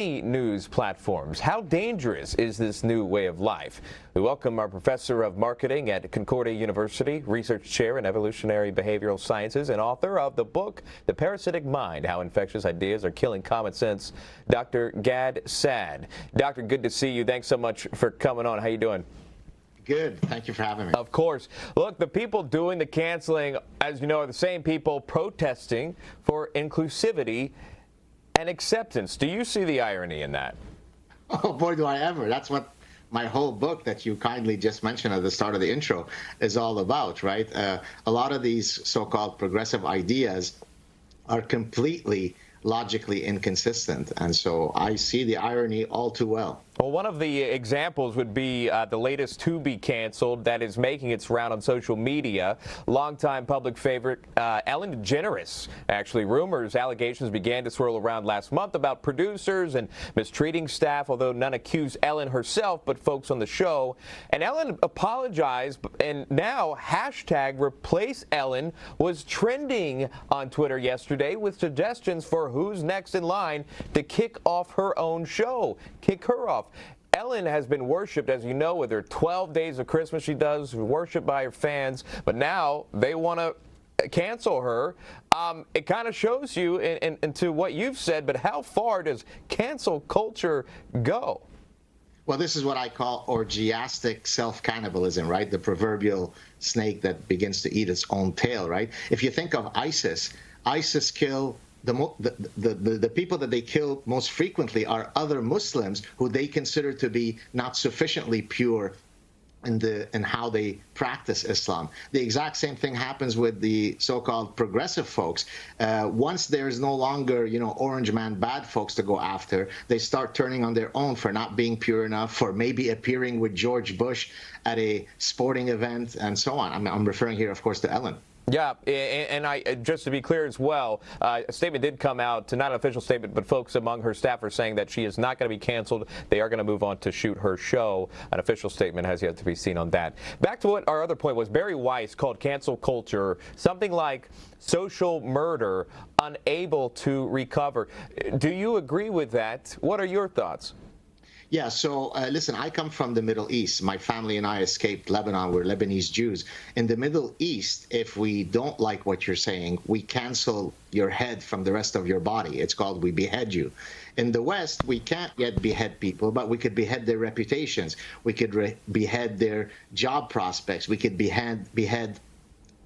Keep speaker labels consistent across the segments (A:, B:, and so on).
A: news platforms. How dangerous is this new way of life? We welcome our professor of marketing at Concordia University, research chair in evolutionary behavioral sciences, and author of the book, The Parasitic Mind, How Infectious Ideas Are Killing Common Sense, Dr. Gad Saad. Doctor, good to see you. Thanks so much for coming on. How you doing?
B: Good. Thank you for having me.
A: Of course. Look, the people doing the canceling, as you know, are the same people protesting for inclusivity and acceptance. Do you see the irony in that?
B: Oh, boy, do I ever. That's what my whole book that you kindly just mentioned at the start of the intro is all about, right? A lot of these so-called progressive ideas are completely logically inconsistent. And so I see the irony all too well.
A: Well, one of the examples would be the latest to be canceled that is making its round on social media. Longtime public favorite Ellen DeGeneres. Actually, rumors, allegations began to swirl around last month about producers and mistreating staff, although none accused Ellen herself, but folks on the show. And Ellen apologized, and now hashtag replace Ellen was trending on Twitter yesterday with suggestions for who's next in line to kick off her own show. Kick her off. Ellen has been worshipped, as you know, with her 12 days of Christmas she does, worshipped by her fans, but now they want to cancel her. It kind of shows you into what you've said, but how far does cancel culture go?
B: Well, this is what I call orgiastic self-cannibalism, right? The proverbial snake that begins to eat its own tail, right? If you think of ISIS kill the people that they kill most frequently are other Muslims who they consider to be not sufficiently pure in how they practice Islam. The exact same thing happens with the so-called progressive folks. Once there's no longer, orange man bad folks to go after, they start turning on their own for not being pure enough, for maybe appearing with George Bush at a sporting event, and so on. I'm referring here, of course, to Ellen.
A: Yeah, and just to be clear as well, a statement did come out, not an official statement, but folks among her staff are saying that she is not going to be canceled. They are going to move on to shoot her show. An official statement has yet to be seen on that. Back to what our other point was, Barry Weiss called cancel culture something like social murder, unable to recover. Do you agree with that? What are your thoughts?
B: Yeah, so listen, I come from the Middle East. My family and I escaped Lebanon. We're Lebanese Jews. In the Middle East, if we don't like what you're saying, we cancel your head from the rest of your body. It's called we behead you. In the West, we can't yet behead people, but we could behead their reputations. We could behead their job prospects. We could behead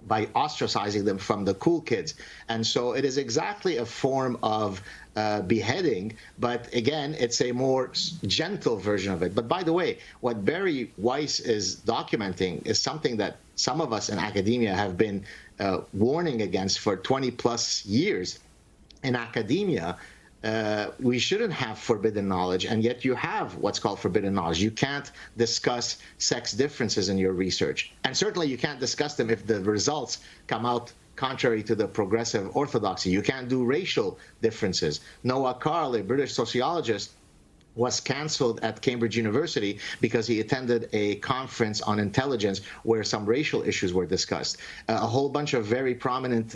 B: by ostracizing them from the cool kids. And so it is exactly a form of beheading, but again, it's a more gentle version of it. But by the way, what Barry Weiss is documenting is something that some of us in academia have been warning against for 20 plus years. In academia, we shouldn't have forbidden knowledge, and yet you have what's called forbidden knowledge. You can't discuss sex differences in your research, and certainly you can't discuss them if the results come out contrary to the progressive orthodoxy. You can't do racial differences. Noah Carl, a British sociologist, was canceled at Cambridge University because he attended a conference on intelligence where some racial issues were discussed. A whole bunch of very prominent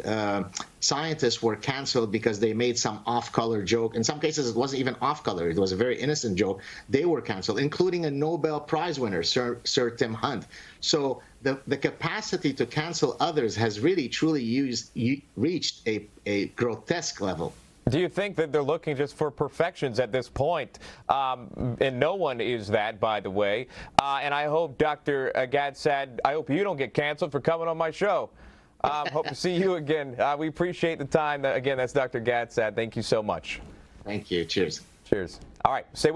B: scientists were canceled because they made some off-color joke. In some cases, it wasn't even off-color. It was a very innocent joke. They were canceled, including a Nobel Prize winner, Sir Tim Hunt. So the capacity to cancel others has really, truly reached a grotesque level.
A: Do you think that they're looking just for perfections at this point? And no one is that, by the way. And I hope, Dr. Gad Saad, I hope you don't get canceled for coming on my show. Hope to see you again. We appreciate the time. Again, that's Dr. Gad Saad. Thank you so much.
B: Thank you. Cheers.
A: Cheers. All right. Stay with